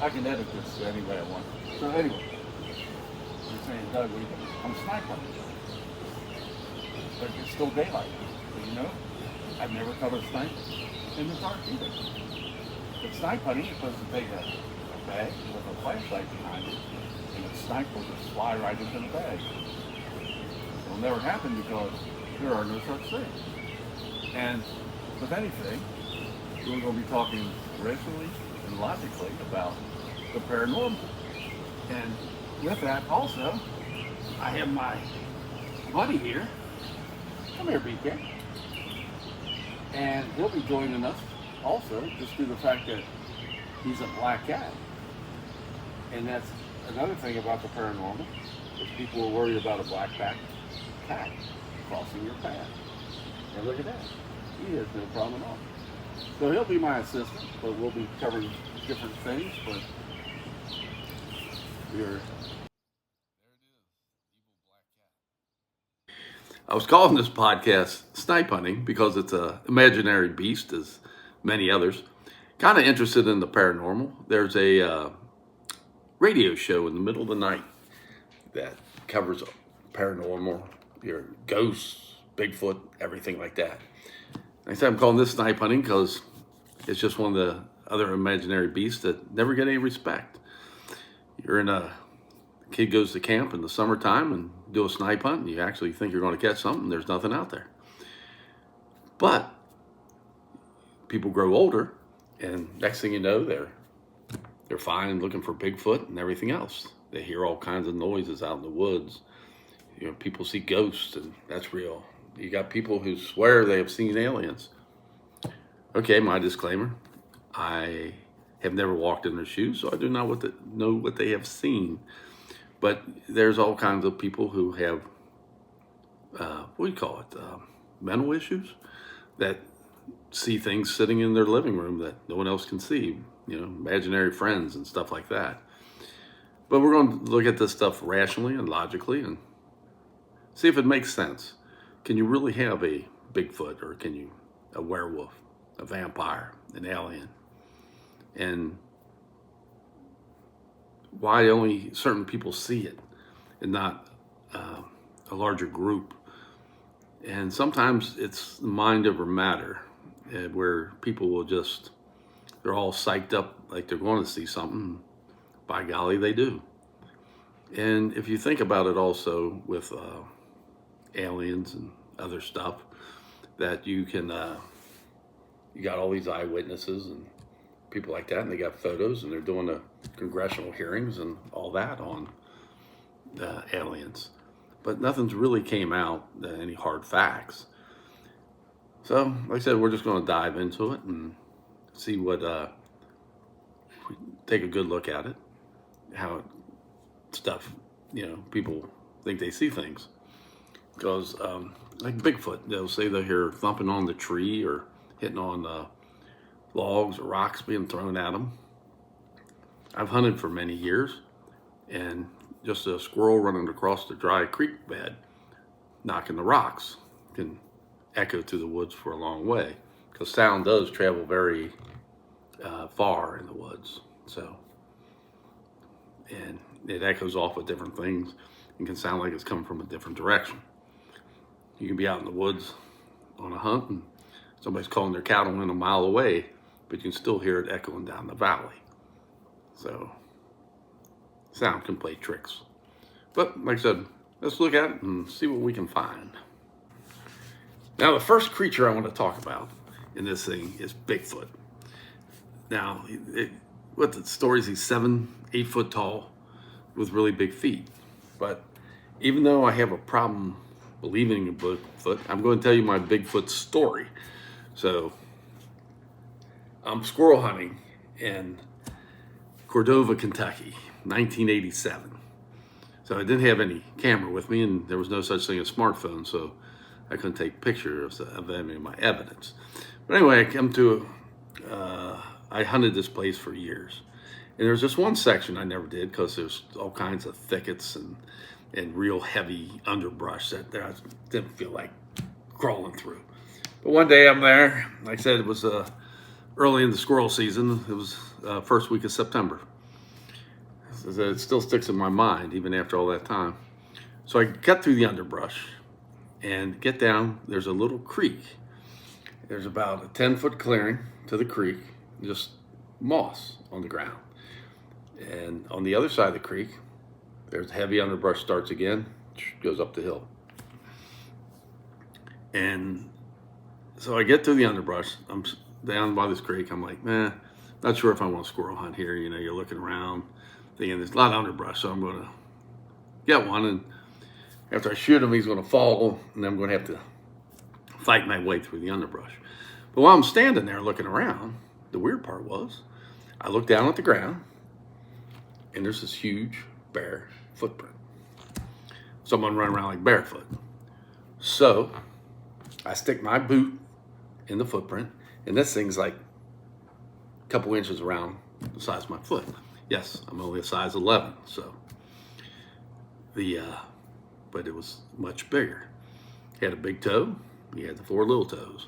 I can edit this any way I want. So anyway, you're saying, Doug, I'm sniping. But it's still daylight. So, you know, I've never caught a snipe in the dark either. But snipe hunting, you're supposed to take a bag with a flashlight behind it, and the snipe will just fly right into the bag. It'll never happen because there are no such things. And with anything, we're going to be talking rationally and logically about the paranormal. And with that also, I have my buddy here. Come here, BK. And he'll be joining us also, just due to the fact that he's a black cat. And that's another thing about the paranormal, is people are worried about a black cat crossing your path. And look at that. He has no problem at all. So he'll be my assistant, but we'll be covering different things. But we're... I was calling this podcast Snipe Hunting because it's an imaginary beast, as many others. Kind of interested in the paranormal. There's a radio show in the middle of the night that covers paranormal, your ghosts, Bigfoot, everything like that. I said I'm calling this Snipe Hunting because it's just one of the other imaginary beasts that never get any respect. You're in a kid goes to camp in the summertime and do a snipe hunt, and you actually think you're going to catch something. There's nothing out there. But people grow older, and next thing you know, they're fine looking for Bigfoot and everything else. They hear all kinds of noises out in the woods. You know, people see ghosts, and that's real. You got people who swear they have seen aliens. Okay, my disclaimer: I have never walked in their shoes, so I do not know what they have seen. But there's all kinds of people who have, what do you call it, mental issues, that see things sitting in their living room that no one else can see, you know, imaginary friends and stuff like that. But we're going to look at this stuff rationally and logically and see if it makes sense. Can you really have a Bigfoot, or can you a werewolf, a vampire, an alien? And why only certain people see it and not a larger group? And sometimes it's mind over matter, where people will just, they're all psyched up like they're going to see something. By golly, they do. And if you think about it also with aliens and other stuff, that you can, you got all these eyewitnesses and people like that, and they got photos, and they're doing the congressional hearings and all that on aliens. But nothing's really came out, any hard facts. So, like I said, we're just going to dive into it and see what, we take a good look at it, how stuff, you know, people think they see things. Because, like Bigfoot, they'll say they hear thumping on the tree or hitting on logs or rocks being thrown at them. I've hunted for many years, and just a squirrel running across the dry creek bed, knocking the rocks, can echo through the woods for a long way, because sound does travel very far in the woods. So, and it echoes off of different things and can sound like it's coming from a different direction. You can be out in the woods on a hunt and somebody's calling their cattle in a mile away, but you can still hear it echoing down the valley. So sound can play tricks. But like I said, let's look at it and see what we can find. Now, the first creature I want to talk about in this thing is Bigfoot. Now, what the story is, he's 7-8 foot tall with really big feet. But even though I have a problem believing in Bigfoot, I'm going to tell you my Bigfoot story. So, I'm squirrel hunting in Cordova, Kentucky, 1987. So I didn't have any camera with me, and there was no such thing as smartphone, so I couldn't take pictures of any of my evidence. But anyway, I hunted this place for years. And there was just one section I never did because there's all kinds of thickets and real heavy underbrush that I didn't feel like crawling through. But one day I'm there. Like I said, it was early in the squirrel season. It was first week of September. it still sticks in my mind even after all that time. So I got through the underbrush and get down. There's a little creek. There's about a 10-foot clearing to the creek, just moss on the ground. And on the other side of the creek, there's heavy underbrush, starts again, goes up the hill. And so I get through the underbrush. I'm down by this creek. I'm like, not sure if I want to squirrel hunt here. You know, you're looking around, thinking there's a lot of underbrush, so I'm going to get one. And after I shoot him, he's going to fall, and I'm going to have to fight my way through the underbrush. But while I'm standing there looking around, the weird part was I look down at the ground, and there's this huge bear footprint. Someone running around like barefoot. So I stick my boot in the footprint, and this thing's like a couple inches around the size of my foot. Yes, I'm only a size 11, so but it was much bigger. He had a big toe. He had the 4 little toes.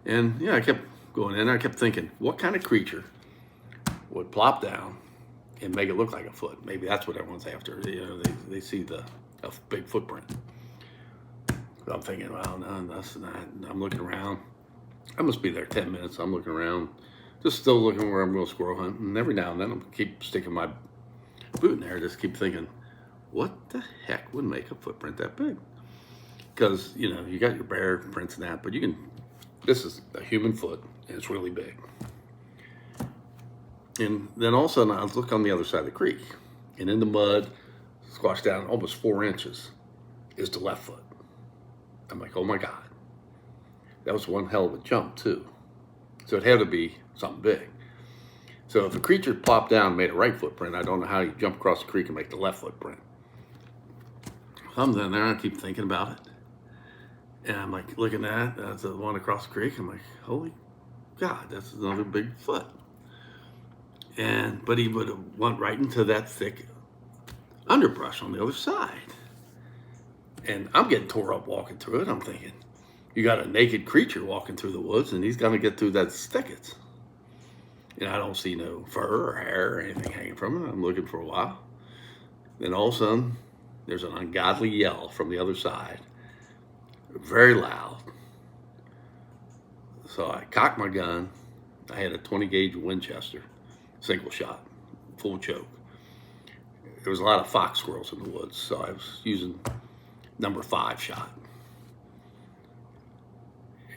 And I kept going in. I kept thinking, what kind of creature would plop down and make it look like a foot? Maybe that's what everyone's after. You know, they see a big footprint. So I'm thinking, well, no, that's not. I'm looking around. I must be there 10 minutes. I'm looking around, just still looking where I'm going to squirrel hunt. And every now and then, I'm keep sticking my boot in there. Just keep thinking, what the heck would make a footprint that big? Because, you got your bear prints and that, but this is a human foot, and it's really big. And then all of a sudden, I look on the other side of the creek, and in the mud, squashed down almost 4 inches, is the left foot. I'm like, oh my God. That was one hell of a jump, too. So it had to be something big. So if a creature plopped down and made a right footprint, I don't know how you jump across the creek and make the left footprint. So I'm down there, and I keep thinking about it. And I'm like looking at the one across the creek. I'm like, holy God, that's another big foot. But he would have went right into that thick underbrush on the other side. And I'm getting tore up walking through it. I'm thinking, you got a naked creature walking through the woods, and he's going to get through that thickets. I don't see no fur or hair or anything hanging from it. I'm looking for a while. Then all of a sudden, there's an ungodly yell from the other side. Very loud. So I cocked my gun. I had a 20 gauge Winchester, single shot, full choke. There was a lot of fox squirrels in the woods, so I was using number 5 shot.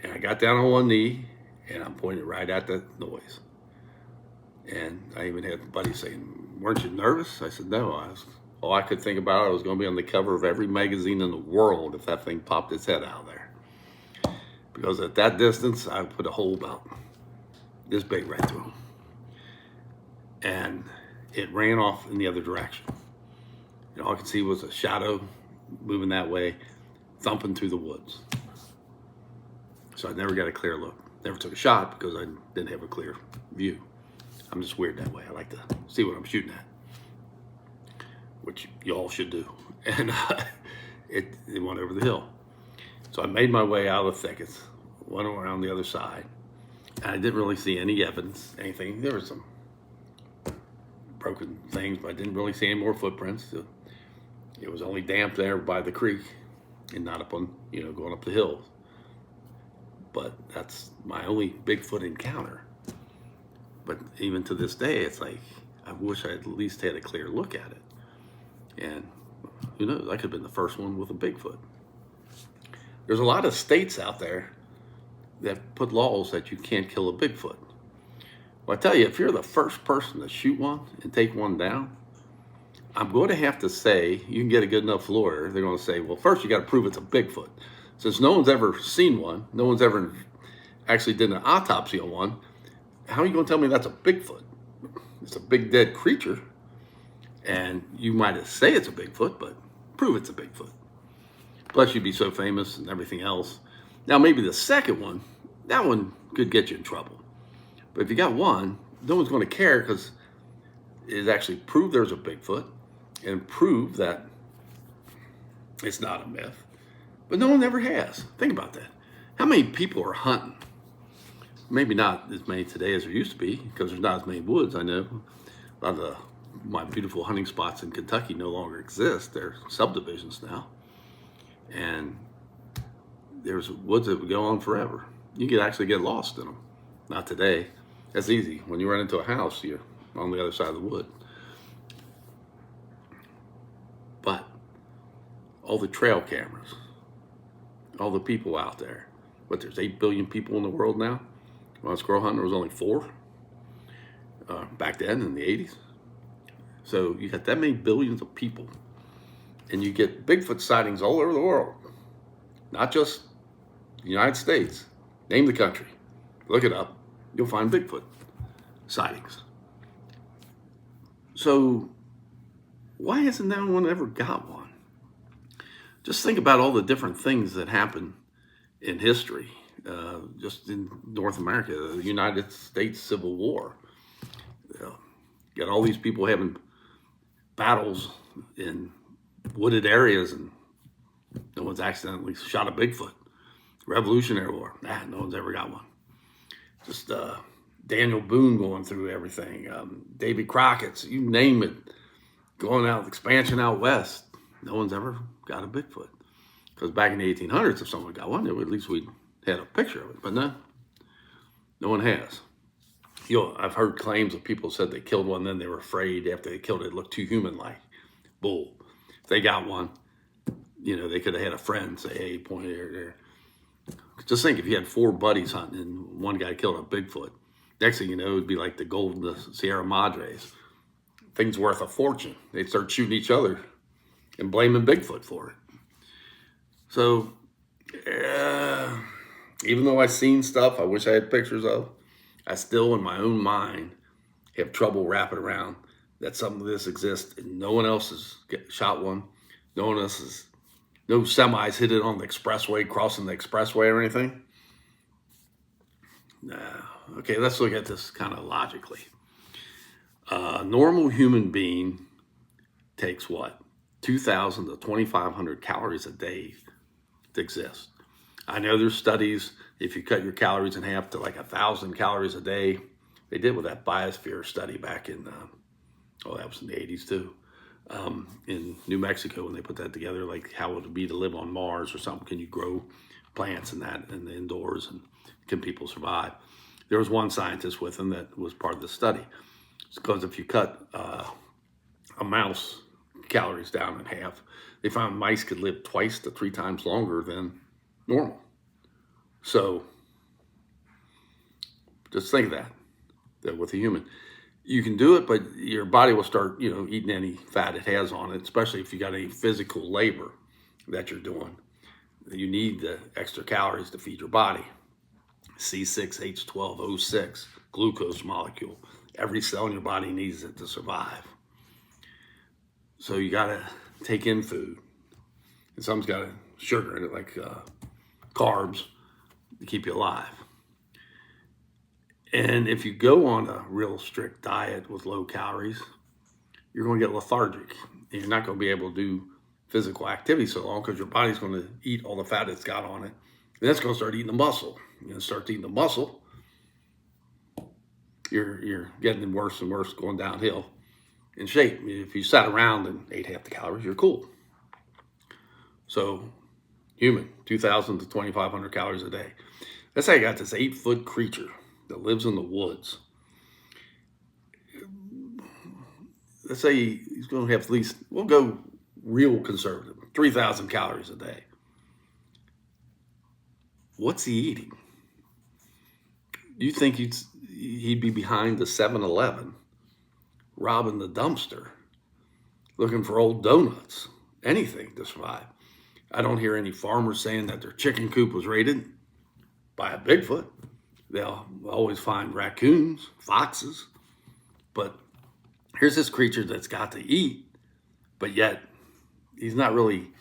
And I got down on one knee, and I'm pointing right at the noise. And I even had buddies saying, weren't you nervous? I said, no. All I could think about, I was going to be on the cover of every magazine in the world if that thing popped its head out of there. Because at that distance, I put a hole about this big right through him. And it ran off in the other direction. And all I could see was a shadow moving that way, thumping through the woods. So I never got a clear look. Never took a shot because I didn't have a clear view. I'm just weird that way. I like to see what I'm shooting at, which you all should do. And it went over the hill. So I made my way out of the thickets, went around the other side. And I didn't really see any evidence, anything. There were some broken things, but I didn't really see any more footprints. It was only damp there by the creek and not up on, going up the hill. But that's my only Bigfoot encounter. But even to this day, it's like, I wish I at least had a clear look at it. And who knows, I could have been the first one with a Bigfoot. There's a lot of states out there that put laws that you can't kill a Bigfoot. Well, I tell you, if you're the first person to shoot one and take one down, I'm going to have to say, you can get a good enough lawyer, they're going to say, well, first you got to prove it's a Bigfoot. Since no one's ever seen one, no one's ever actually did an autopsy on one, how are you going to tell me that's a Bigfoot? It's a big dead creature, and you might say it's a Bigfoot, but prove it's a Bigfoot. Plus, you'd be so famous and everything else. Now, maybe the second one, that one could get you in trouble. But if you got one, no one's going to care because it actually proved there's a Bigfoot and prove that it's not a myth. But no one ever has. Think about that. How many people are hunting? Maybe not as many today as there used to be because there's not as many woods. I know a lot of the my beautiful hunting spots in Kentucky no longer exist. They're subdivisions now. And there's woods that would go on forever. You could actually get lost in them. Not today. That's easy. When you run into a house, you're on the other side of the wood. But all the trail cameras, all the people out there. But there's 8 billion people in the world now. When I was squirrel hunting, there was only 4 back then in the 80s. So you got that many billions of people, and you get Bigfoot sightings all over the world, not just the United States. Name the country, look it up, you'll find Bigfoot sightings. So why hasn't no one ever got one? Just think about all the different things that happen in history, just in North America, the United States Civil War. Got all these people having battles in wooded areas, and no one's accidentally shot a Bigfoot. Revolutionary War, no one's ever got one. Just Daniel Boone going through everything, Davy Crockett's, you name it, going out, expansion out west. No one's ever got a Bigfoot. Because back in the 1800s, if someone got one, at least we had a picture of it. But no one has. I've heard claims of people said they killed one, then they were afraid after they killed it, it looked too human-like. Bull. If they got one, they could have had a friend say, hey, point it there. Just think if you had 4 buddies hunting and one guy killed a Bigfoot. Next thing you know, it'd be like the golden Sierra Madres. Things worth a fortune. They'd start shooting each other and blaming Bigfoot for it. So, even though I've seen stuff I wish I had pictures of, I still, in my own mind, have trouble wrapping around that something like this exists and no one else has shot one. No semis hit it on the expressway, crossing the expressway or anything. No. Okay, let's look at this kind of logically. A normal human being takes what? 2,000 to 2,500 calories a day to exist. I know there's studies, if you cut your calories in half to like 1,000 calories a day, they did with that biosphere study back in, that was in the 80s too, in New Mexico when they put that together, like how would it be to live on Mars or something? Can you grow plants and that in the indoors, and can people survive? There was one scientist with them that was part of the study. It's because if you cut a mouse calories down in half, they found mice could live 2 to 3 times longer than normal. So just think of that with a human. You can do it, but your body will start, eating any fat it has on it, especially if you got any physical labor that you're doing. You need the extra calories to feed your body. C6H12O6, glucose molecule. Every cell in your body needs it to survive. So you got to take in food. And some's got sugar in it, like carbs, to keep you alive. And if you go on a real strict diet with low calories, you're going to get lethargic. And you're not going to be able to do physical activity so long because your body's going to eat all the fat it's got on it. And that's going to start eating the muscle. You're going to start eating the muscle, you're getting worse and worse, going downhill in shape. If you sat around and ate half the calories, you're cool. So, human, 2,000 to 2,500 calories a day. Let's say I got this 8-foot creature that lives in the woods. Let's say he's going to have at least, we'll go real conservative, 3,000 calories a day. What's he eating? You think he'd be behind the 7-Eleven, robbing the dumpster, looking for old donuts, anything to survive. I don't hear any farmers saying that their chicken coop was raided by a Bigfoot. They'll always find raccoons, foxes. But here's this creature that's got to eat, but yet he's not really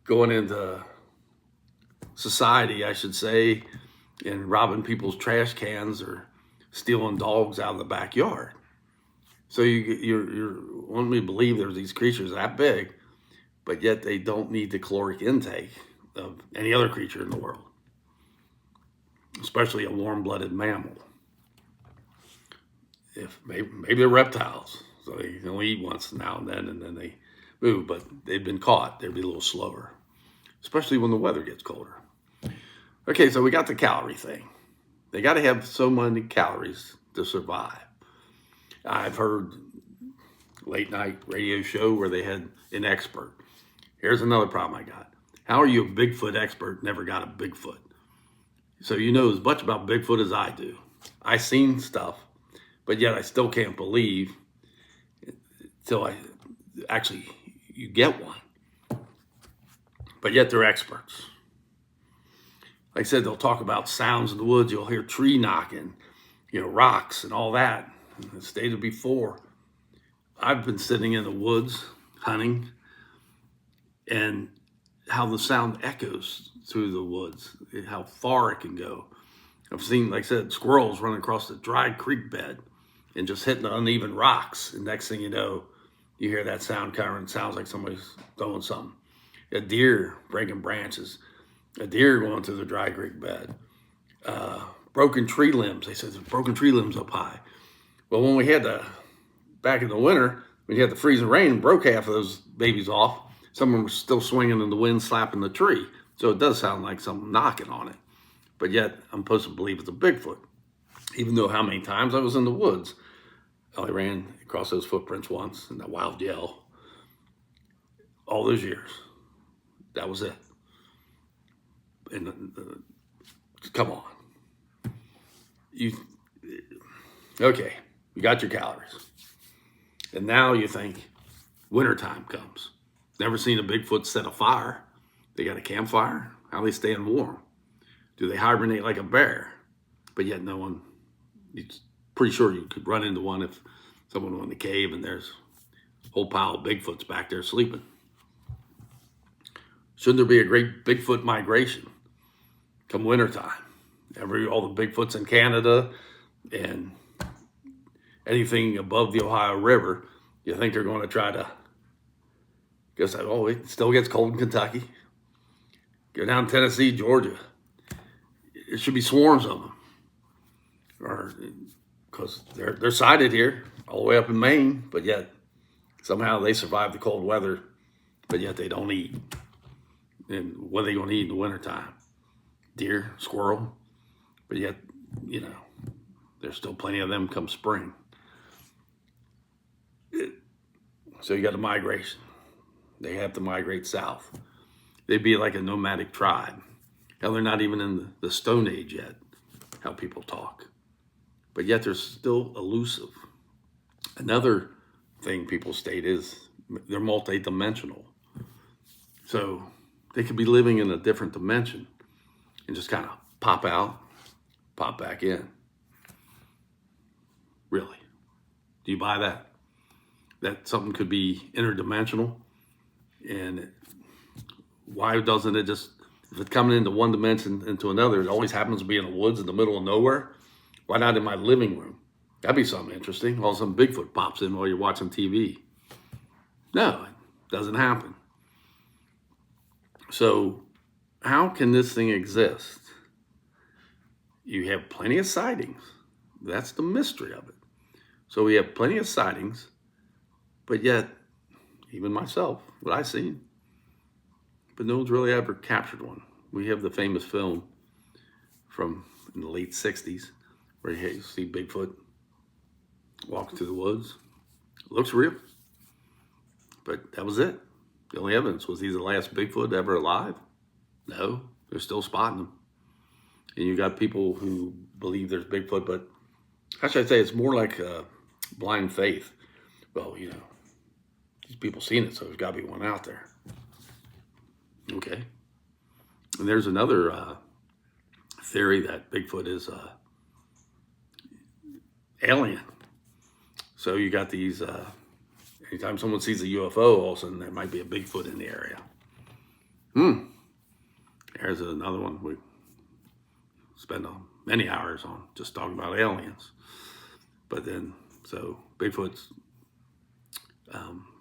going into society, I should say, and robbing people's trash cans or stealing dogs out of the backyard. So you're wanting me to believe there's these creatures that big, but yet they don't need the caloric intake of any other creature in the world, especially a warm-blooded mammal. If maybe they're reptiles. So they only eat once now and then they move. But they've been caught. They'd be a little slower, especially when the weather gets colder. Okay, so we got the calorie thing. They got to have so many calories to survive. I've heard late night radio show where they had an expert. Here's another problem I got. How are you a Bigfoot expert, never got a Bigfoot? So you know as much about Bigfoot as I do. I've seen stuff, but yet I still can't believe until you get one. But yet they're experts. Like I said, they'll talk about sounds in the woods. You'll hear tree knocking, rocks and all that. And the stated before, I've been sitting in the woods hunting, and how the sound echoes through the woods, how far it can go. I've seen, like I said, squirrels running across the dry creek bed and just hitting the uneven rocks. And next thing you know, you hear that sound coming. It sounds like somebody's throwing something. A deer breaking branches. A deer going through the dry creek bed. Broken tree limbs. They said there's broken tree limbs up high. Well, when we had back in the winter, when you had the freezing rain, broke half of those babies off. Some of them were still swinging in the wind, slapping the tree. So it does sound like something knocking on it. But yet, I'm supposed to believe it's a Bigfoot. Even though how many times I was in the woods. I ran across those footprints once in that wild yell. All those years. That was it. And come on. Okay, you got your calories. And now you think wintertime comes. Never seen a Bigfoot set a fire. They got a campfire. How are they staying warm? Do they hibernate like a bear? But yet no one, it's pretty sure you could run into one if someone went in the cave and there's a whole pile of Bigfoots back there sleeping. Shouldn't there be a great Bigfoot migration come wintertime? All the Bigfoots in Canada and anything above the Ohio River, you think they're going to try to, it still gets cold in Kentucky. Go down Tennessee, Georgia. There should be swarms of them. Because they're sighted here, all the way up in Maine, but yet somehow they survive the cold weather, but yet they don't eat. And what are they going to eat in the wintertime? Deer, squirrel, but yet, there's still plenty of them come spring. So you got a migration. They have to migrate south. They'd be like a nomadic tribe. Hell, they're not even in the Stone Age yet, how people talk. But yet they're still elusive. Another thing people state is they're multi-dimensional. So they could be living in a different dimension and just kind of pop out, pop back in. Really? Do you buy that? That something could be interdimensional? And why doesn't it just, if it's coming into one dimension into another, it always happens to be in the woods in the middle of nowhere? Why not in my living room? That'd be something interesting. All of a sudden Bigfoot pops in while you're watching TV. No, it doesn't happen. So how can this thing exist? You have plenty of sightings. That's the mystery of it. So we have plenty of sightings, but yet, even myself, what I've seen, but no one's really ever captured one. We have the famous film from in the late 60s where you see Bigfoot walking through the woods. It looks real, but that was it. The only evidence was he's the last Bigfoot ever alive. No, they're still spotting him. And you got people who believe there's Bigfoot, but how should I say, it's more like blind faith. Well, these people seen it, so there's got to be one out there. Okay. And there's another theory that Bigfoot is alien. So you got these, anytime someone sees a UFO, all of a sudden there might be a Bigfoot in the area. There's another one we spend many hours on, just talking about aliens. But then, so Bigfoot's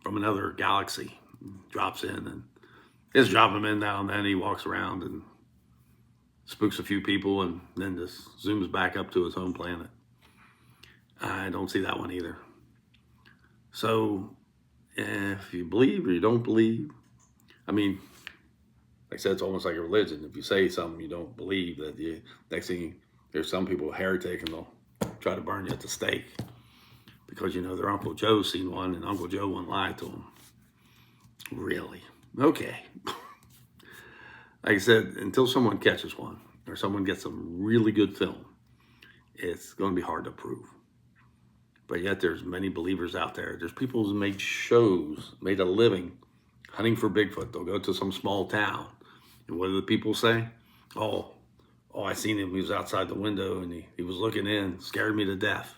from another galaxy, drops in and just drop him in now and then. He walks around and spooks a few people and then just zooms back up to his home planet. I don't see that one either. So if you believe or you don't believe, I mean, like I said, it's almost like a religion. If you say something you don't believe, that you, next thing, there's some people heretic and they'll try to burn you at the stake because their Uncle Joe seen one and Uncle Joe wouldn't lie to them. Really? Okay. Like I said, until someone catches one or someone gets some really good film, it's going to be hard to prove. But yet there's many believers out there. There's people who made shows, made a living hunting for Bigfoot. They'll go to some small town. And what do the people say? Oh, I seen him. He was outside the window and he was looking in, scared me to death.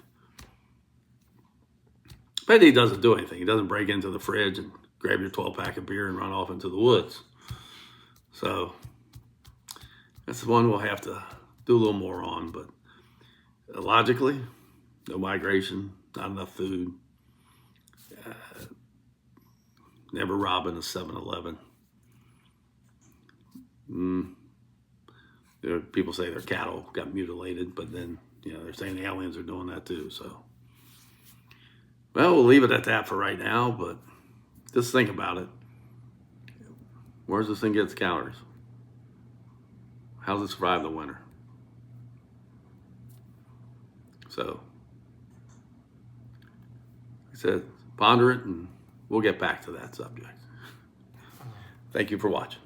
But he doesn't do anything. He doesn't break into the fridge and grab your 12-pack of beer and run off into the woods. So that's the one we'll have to do a little more on. But logically, no migration, not enough food, never robbing a 7-Eleven. People say their cattle got mutilated, but then they're saying the aliens are doing that too. So, well, we'll leave it at that for right now. But just think about it. Where's this thing get its calories? How does it survive the winter? So, like I said, ponder it, and we'll get back to that subject. Thank you for watching.